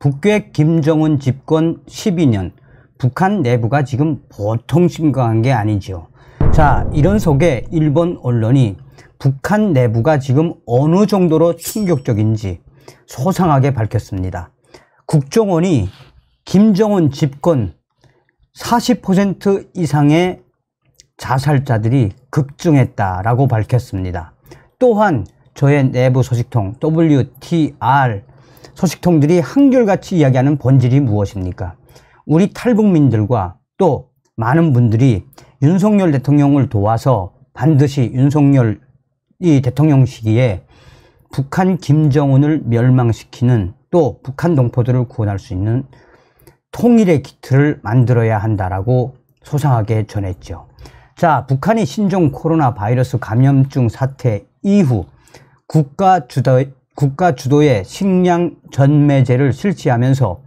북괴 김정은 집권 12년, 북한 내부가 지금 보통 심각한 게 아니죠. 자, 이런 속에 일본 언론이 북한 내부가 지금 어느 정도로 충격적인지 소상하게 밝혔습니다. 국정원이 김정은 집권 40% 이상의 자살자들이 급증했다라고 밝혔습니다. 또한 저의 내부 소식통 WTR 소식통들이 한결같이 이야기하는 본질이 무엇입니까? 우리 탈북민들과 또 많은 분들이 윤석열 대통령을 도와서 반드시 윤석열이 대통령 시기에 북한 김정은을 멸망시키는 또 북한 동포들을 구원할 수 있는 통일의 기틀을 만들어야 한다라고 소상하게 전했죠. 자, 북한이 신종 코로나 바이러스 감염증 사태 이후 국가 주도의 식량 전매제를 실시하면서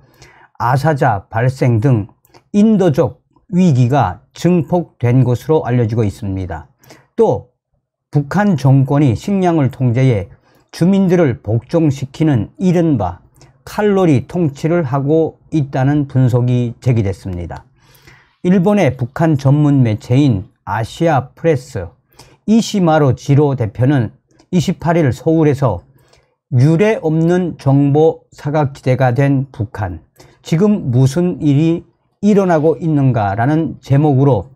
아사자 발생 등 인도적 위기가 증폭된 것으로 알려지고 있습니다. 또 북한 정권이 식량을 통제해 주민들을 복종시키는 이른바 칼로리 통치를 하고 있다는 분석이 제기됐습니다. 일본의 북한 전문 매체인 아시아 프레스 이시마루 지로 대표는 28일 서울에서 유례 없는 정보 사각지대가 된 북한, 지금 무슨 일이 일어나고 있는가라는 제목으로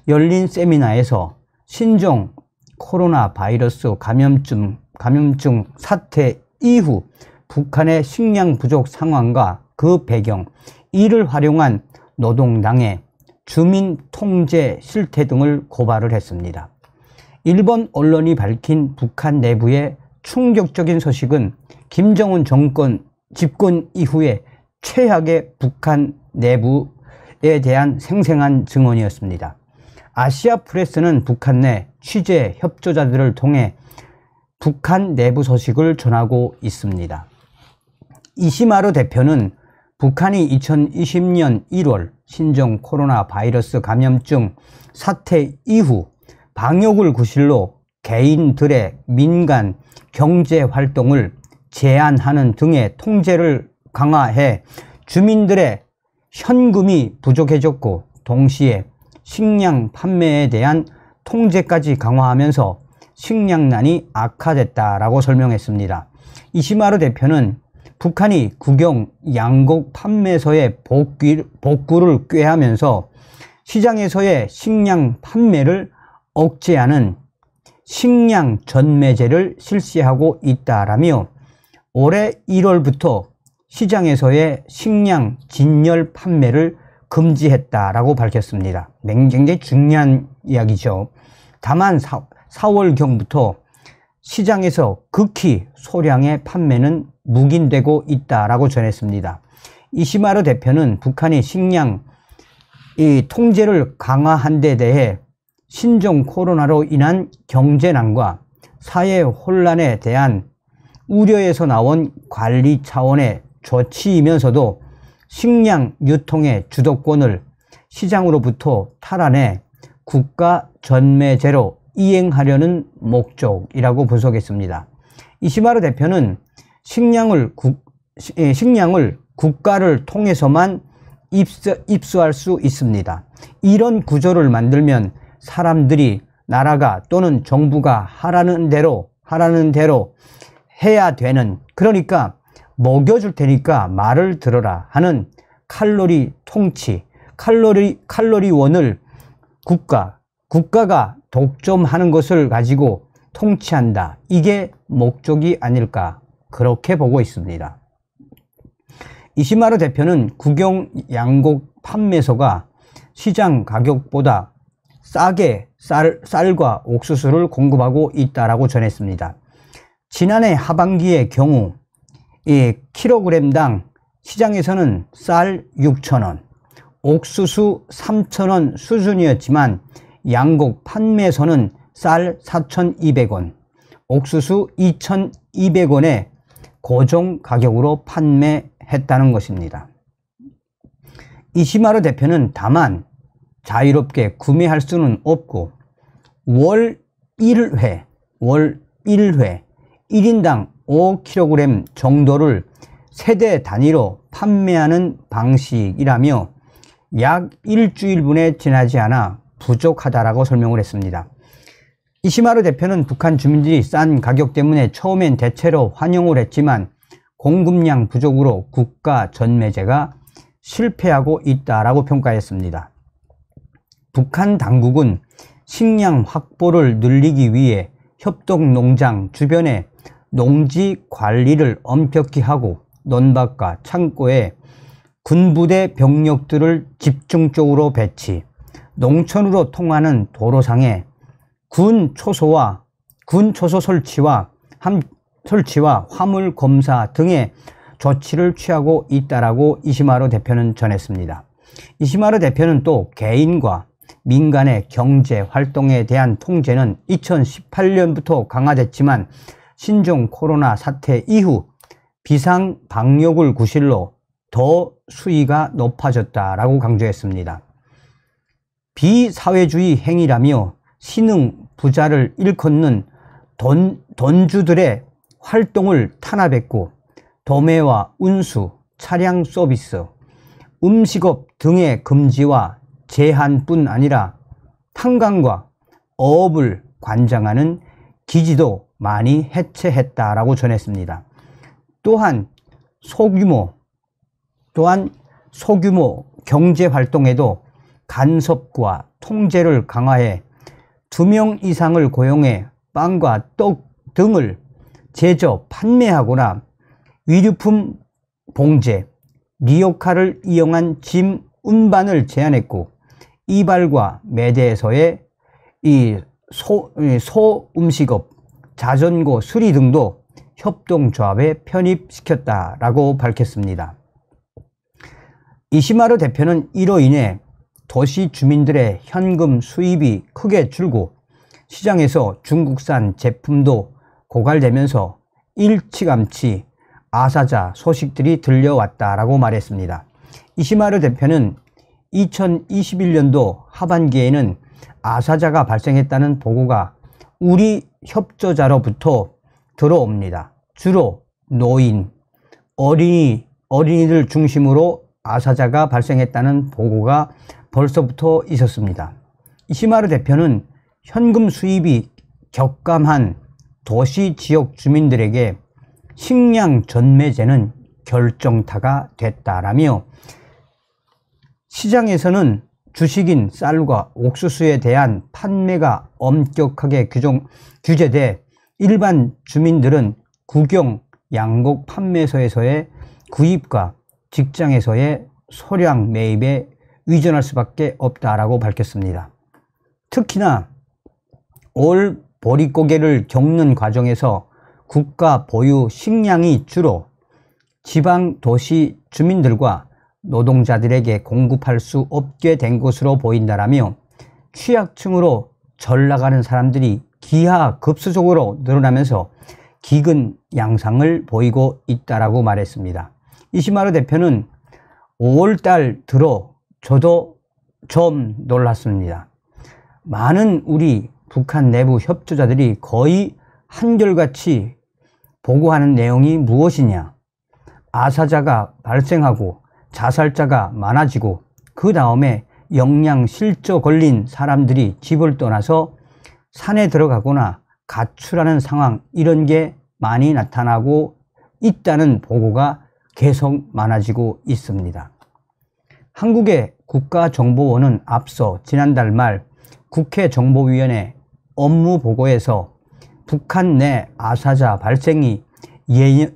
열린 세미나에서 신종 코로나 바이러스 감염증 사태 이후 북한의 식량 부족 상황과 그 배경, 이를 활용한 노동당의 주민 통제 실태 등을 고발을 했습니다. 일본 언론이 밝힌 북한 내부의 충격적인 소식은 김정은 정권 집권 이후에 최악의 북한 내부에 대한 생생한 증언이었습니다. 아시아 프레스는 북한 내 취재 협조자들을 통해 북한 내부 소식을 전하고 있습니다. 이시마루 대표는 북한이 2020년 1월 신종 코로나 바이러스 감염증 사태 이후 방역을 구실로 개인들의 민간 경제 활동을 제한하는 등의 통제를 강화해 주민들의 현금이 부족해졌고, 동시에 식량 판매에 대한 통제까지 강화하면서 식량난이 악화됐다라고 설명했습니다. 이시마루 대표는 북한이 국영 양곡 판매소의 복구를 꾀하면서 시장에서의 식량 판매를 억제하는 식량 전매제를 실시하고 있다라며 올해 1월부터 시장에서의 식량 진열 판매를 금지했다라고 밝혔습니다. 굉장히 중요한 이야기죠. 다만 4월경부터 시장에서 극히 소량의 판매는 묵인되고 있다라고 전했습니다. 이시마루 대표는 북한이 식량 통제를 강화한 데 대해 신종 코로나로 인한 경제난과 사회 혼란에 대한 우려에서 나온 관리 차원의 조치이면서도 식량 유통의 주도권을 시장으로부터 탈환해 국가 전매제로 이행하려는 목적이라고 분석했습니다. 이시마루 대표는 식량을 국가를 통해서만 입수할 수 있습니다. 이런 구조를 만들면 사람들이 나라가 또는 정부가 하라는 대로 해야 되는, 그러니까 먹여줄 테니까 말을 들어라 하는 칼로리 통치, 칼로리원을 국가가 독점하는 것을 가지고 통치한다. 이게 목적이 아닐까, 그렇게 보고 있습니다. 이시마루 대표는 국영 양곡 판매소가 시장 가격보다 싸게 쌀과 옥수수를 공급하고 있다라고 전했습니다. 지난해 하반기의 경우 킬로그램당 시장에서는 쌀 6,000원, 옥수수 3,000원 수준이었지만 양곡 판매소는 쌀 4,200원, 옥수수 2,200원에 고정 가격으로 판매했다는 것입니다. 이시마루 대표는 다만 자유롭게 구매할 수는 없고 월 1회 1인당 5kg 정도를 세대 단위로 판매하는 방식이라며 약 일주일분에 지나지 않아 부족하다라고 설명을 했습니다. 이시마루 대표는 북한 주민들이 싼 가격 때문에 처음엔 대체로 환영을 했지만 공급량 부족으로 국가 전매제가 실패하고 있다라고 평가했습니다. 북한 당국은 식량 확보를 늘리기 위해 협동농장 주변에 농지 관리를 엄격히 하고 논밭과 창고에 군부대 병력들을 집중적으로 배치, 농촌으로 통하는 도로상에 군 초소 설치와 화물 검사 등의 조치를 취하고 있다라고 이시마루 대표는 전했습니다. 이시마루 대표는 또 개인과 민간의 경제 활동에 대한 통제는 2018년부터 강화됐지만 신종 코로나 사태 이후 비상 방역을 구실로 더 수위가 높아졌다라고 강조했습니다. 비사회주의 행위라며 신흥 부자를 일컫는 돈주들의 활동을 탄압했고 도매와 운수, 차량 서비스, 음식업 등의 금지와 제한뿐 아니라 탄광과 어업을 관장하는 기지도 많이 해체했다라고 전했습니다. 또한 소규모 경제활동에도 간섭과 통제를 강화해 2명 이상을 고용해 빵과 떡 등을 제조, 판매하거나 위류품 봉제, 리어카를 이용한 짐 운반을 제한했고 이발과 매대에서의 소음식업, 자전거 수리 등도 협동조합에 편입시켰다라고 밝혔습니다. 이시마루 대표는 이로 인해 도시 주민들의 현금 수입이 크게 줄고 시장에서 중국산 제품도 고갈되면서 일찌감치 아사자 소식들이 들려왔다라고 말했습니다. 이시마루 대표는 2021년도 하반기에는 아사자가 발생했다는 보고가 우리 협조자로부터 들어옵니다. 주로 노인, 어린이들 중심으로 아사자가 발생했다는 보고가 벌써부터 있었습니다. 이시마루 대표는 현금 수입이 격감한 도시 지역 주민들에게 식량 전매제는 결정타가 됐다라며 시장에서는 주식인 쌀과 옥수수에 대한 판매가 엄격하게 규제돼 일반 주민들은 국영 양곡 판매소에서의 구입과 직장에서의 소량 매입에 의존할 수밖에 없다라고 밝혔습니다. 특히나 올 보릿고개를 겪는 과정에서 국가 보유 식량이 주로 지방 도시 주민들과 노동자들에게 공급할 수 없게 된 것으로 보인다라며 취약층으로 전락하는 사람들이 기하급수적으로 늘어나면서 기근 양상을 보이고 있다라고 말했습니다. 이시마루 대표는 5월달 들어 저도 좀 놀랐습니다. 많은 우리 북한 내부 협조자들이 거의 한결같이 보고하는 내용이 무엇이냐? 아사자가 발생하고 자살자가 많아지고 그 다음에 영양실조 걸린 사람들이 집을 떠나서 산에 들어가거나 가출하는 상황, 이런 게 많이 나타나고 있다는 보고가 계속 많아지고 있습니다. 한국의 국가정보원은 앞서 지난달 말 국회 정보위원회 업무보고에서 북한 내 아사자 발생이 예년에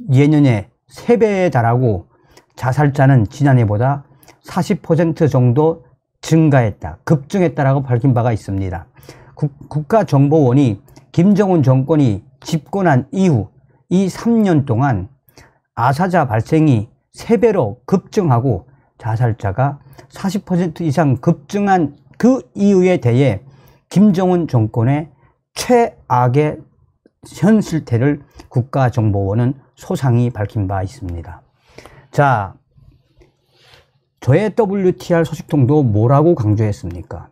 3배에 달하고 자살자는 지난해보다 40% 정도 급증했다라고 밝힌 바가 있습니다. 국가정보원이 김정은 정권이 집권한 이후 이 3년 동안 아사자 발생이 3배로 급증하고 자살자가 40% 이상 급증한 그 이유에 대해 김정은 정권의 최악의 현실태를 국가정보원은 소상히 밝힌 바 있습니다. 자, 저의 WTR 소식통도 뭐라고 강조했습니까?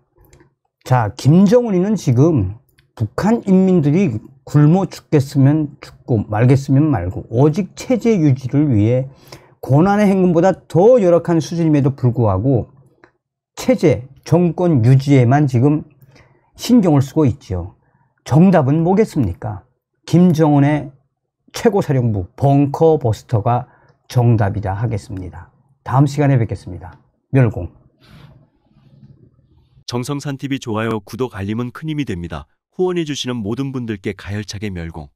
자, 김정은이는 지금 북한 인민들이 굶어 죽겠으면 죽고 말겠으면 말고 오직 체제 유지를 위해 고난의 행군보다 더 열악한 수준임에도 불구하고 체제, 정권 유지에만 지금 신경을 쓰고 있지요. 정답은 뭐겠습니까? 김정은의 최고사령부 벙커버스터가 정답이라 하겠습니다. 다음 시간에 뵙겠습니다. 멸공. 정성산TV 좋아요, 구독, 알림은 큰 힘이 됩니다. 후원해주시는 모든 분들께 가열차게 멸공.